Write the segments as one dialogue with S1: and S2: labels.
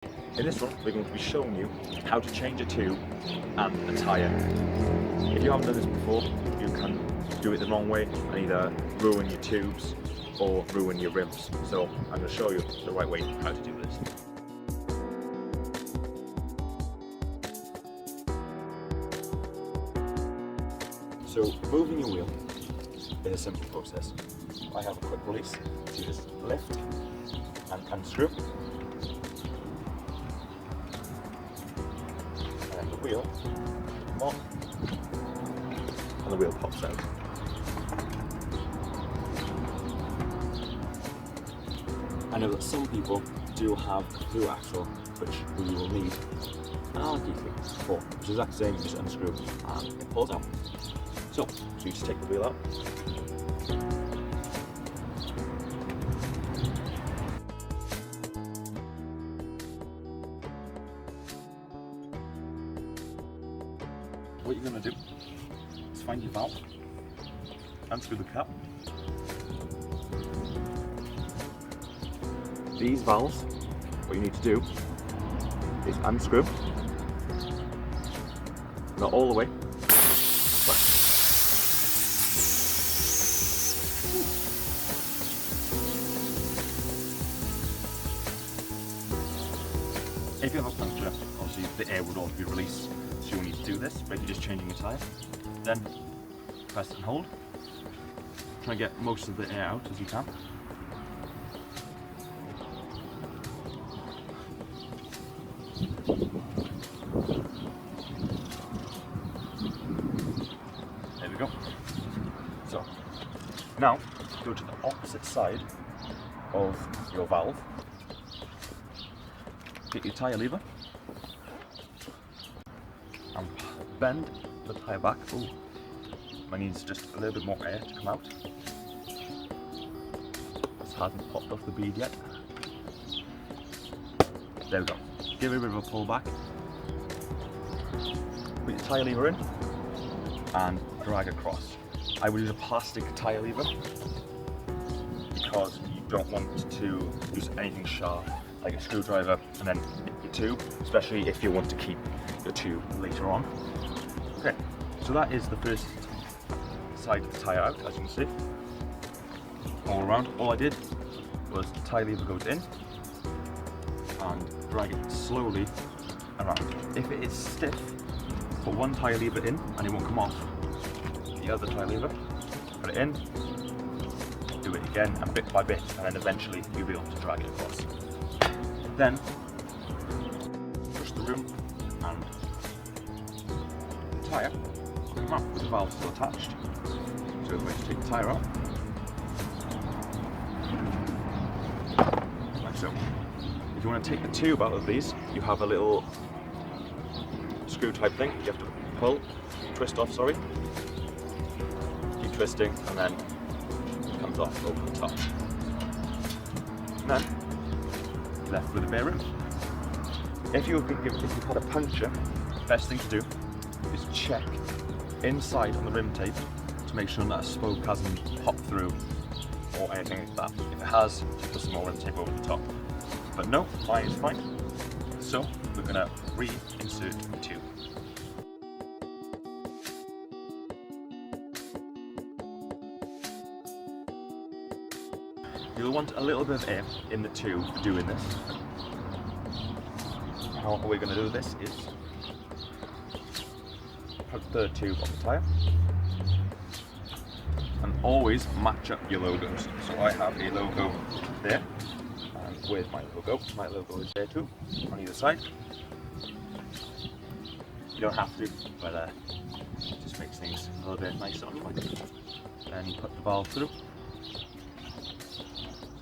S1: In this one, we're going to be showing you how to change a tube and a tyre. If you haven't done this before, you can do it the wrong way and either ruin your tubes or ruin your rims. So I'm going to show you the right way how to do this. So moving your wheel is a simple process. I have a quick release. You just lift and unscrew. And the wheel come on, and the wheel pops out. I know that some people do have a through axle, which we will need an Allen key for, which is exactly the same. You just unscrew and it pulls out. So you just take the wheel out. What you're going to do is find your valve, unscrew the cap. These valves, what you need to do is unscrew, not all the way, but if you have a puncture, obviously the air would all be released, so you'll need to do this. But if you're just changing a tyre, then press and hold. Try and get most of the air out as you can. There we go. So now go to the opposite side of your valve. Get your tyre lever and bend the tyre back. Oh, I need just a little bit more air to come out. This hasn't popped off the bead yet. There we go. Give it a bit of a pull back. Put your tyre lever in and drag across. I would use a plastic tyre lever because you don't want to use anything sharp like a screwdriver and then hit your tube, especially if you want to keep your tube later on. Okay, so that is the first side of the tyre out, as you can see. All around, all I did was the tyre lever goes in and drag it slowly around. If it is stiff, put one tyre lever in and it won't come off. The other tyre lever, put it in, do it again, and bit by bit, and then eventually you'll be able to drag it across. Then push the room and the tyre will come up with the valve still attached. So we're going to take the tyre out, like so. If you want to take the tube out of these, you have a little screw type thing. You have to twist off, sorry. Keep twisting and then it comes off over the top. And then you're left with a bare rim. If you've had a puncture, best thing to do is check inside on the rim tape to make sure that a spoke hasn't popped through or anything like that. If it has, just put some more rim tape over the top. But no, mine is fine. So we're going to reinsert the tube. You'll want a little bit of air in the tube for doing this. How we're going to do this is put the third tube on the tyre and always match up your logos. So I have a logo there, and where's my logo? My logo is there too, on either side. You don't have to, but it just makes things a little bit nicer on the bike. Then you put the valve through. It's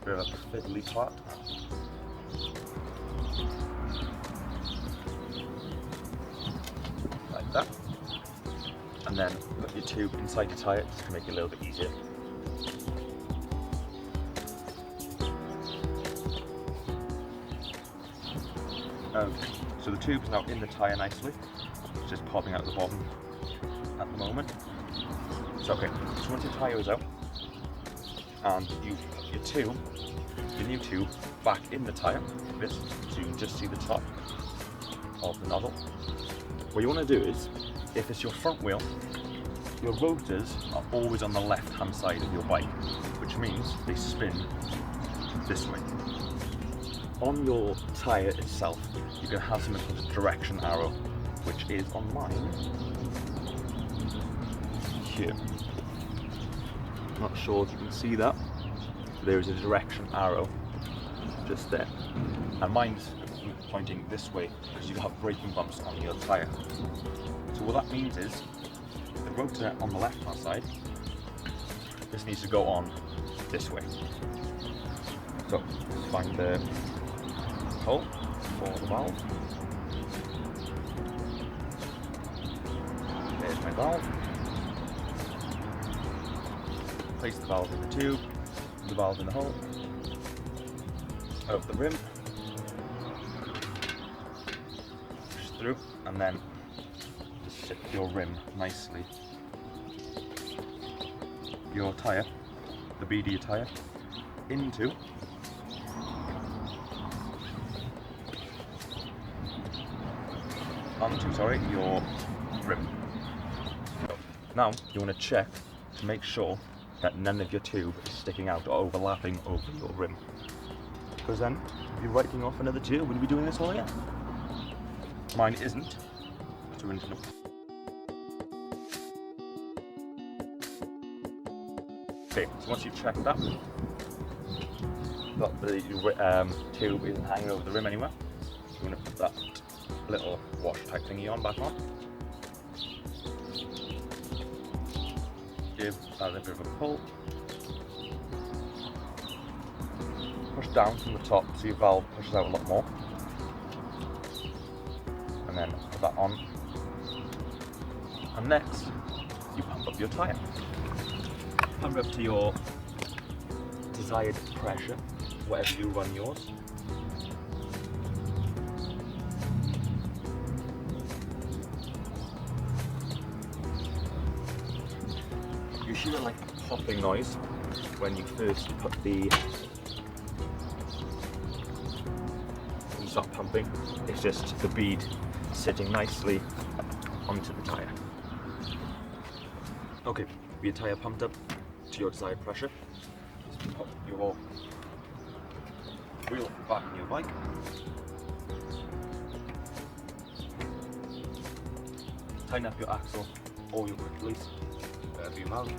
S1: a bit of a fiddly part. Like that. And then put your tube inside your tyre just to make it a little bit easier. Okay, so the tube is now in the tyre nicely. It's just popping out the bottom at the moment. So okay, so once your tyre is out and you've put your tube, you new tube back in the tyre, like this, so you can just see the top of the nozzle. What you want to do is, if it's your front wheel, your rotors are always on the left hand side of your bike, which means they spin this way. On your tyre itself, you can have something called a direction arrow, which is on mine here. Not sure if you can see that. There is a direction arrow just there, and mine's pointing this way because you have braking bumps on your tyre. So what that means is the rotor on the left hand side, this needs to go on this way. So find the hole for the valve. There's my valve. Place the valve in the tube, the valve in the hole, over the rim, push through, and then just sit your rim nicely. Your tyre, the BD tyre, into your rim. Now you want to check to make sure that none of your tube is sticking out or overlapping over your rim, because then if you're writing off another tube, we'll be doing this all again. Mine isn't, so we need to know. Okay, so once you've checked that the tube isn't hanging over the rim anywhere, you're going to put that little wash type thingy on back on. Give that a bit of a pull. Push down from the top so your valve pushes out a lot more. And then put that on. And next, you pump up your tyre. Pump it up to your desired pressure, whatever you run yours. You hear like a popping noise when you first put when you start pumping. It's just the bead sitting nicely onto the tyre. Okay, with your tyre pumped up to your desired pressure, just pop your wheel back on your bike. Tighten up your axle or your quick release, wherever you mount.